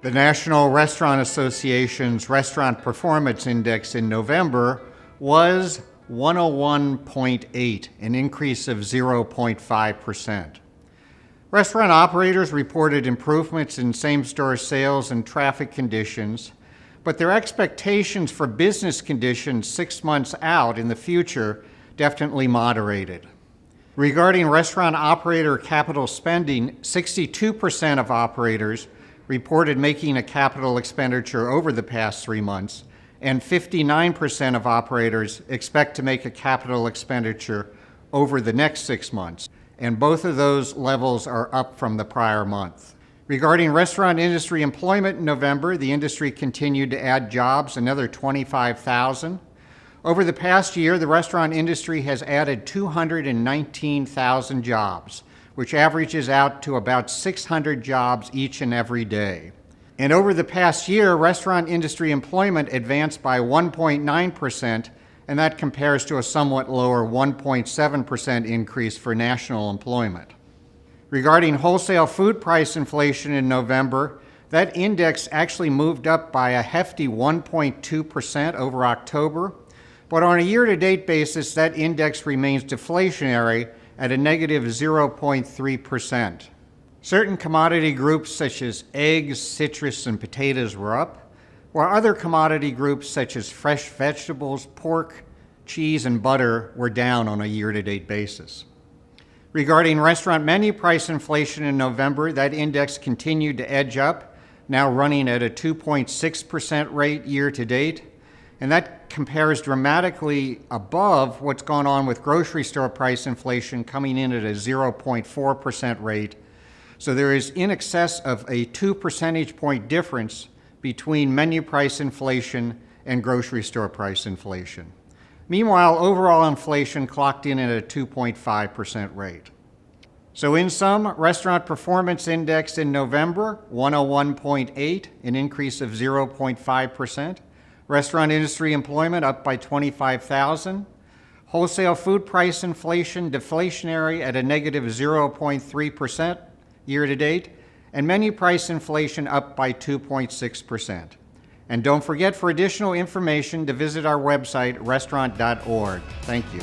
The National Restaurant Association's Restaurant Performance Index in November was 101.8, an increase of 0.5%. Restaurant operators reported improvements in same-store sales and traffic conditions, but their expectations for business conditions 6 months out in the future definitely moderated. Regarding restaurant operator capital spending, 62% of operators reported making a capital expenditure over the past 3 months, and 59% of operators expect to make a capital expenditure over the next 6 months, and both of those levels are up from the prior month. Regarding restaurant industry employment in November, the industry continued to add jobs, another 25,000. Over the past year, the restaurant industry has added 219,000 jobs, which averages out to about 600 jobs each and every day. And over the past year, restaurant industry employment advanced by 1.9%, and that compares to a somewhat lower 1.7% increase for national employment. Regarding wholesale food price inflation in November, that index actually moved up by a hefty 1.2% over October, but on a year-to-date basis, that index remains deflationary at a negative 0.3%. Certain commodity groups such as eggs, citrus, and potatoes were up, while other commodity groups such as fresh vegetables, pork, cheese, and butter were down on a year-to-date basis. Regarding restaurant menu price inflation in November, that index continued to edge up, now running at a 2.6% rate year-to-date, and that compares dramatically above what's gone on with grocery store price inflation coming in at a 0.4% rate. So there is in excess of a 2 percentage point difference between menu price inflation and grocery store price inflation. Meanwhile, overall inflation clocked in at a 2.5% rate. So in sum, Restaurant Performance Index in November, 101.8, an increase of 0.5%. Restaurant industry employment up by 25,000. Wholesale food price inflation deflationary at a negative 0.3% year-to-date, and menu price inflation up by 2.6%. And don't forget, for additional information, to visit our website, restaurant.org. Thank you.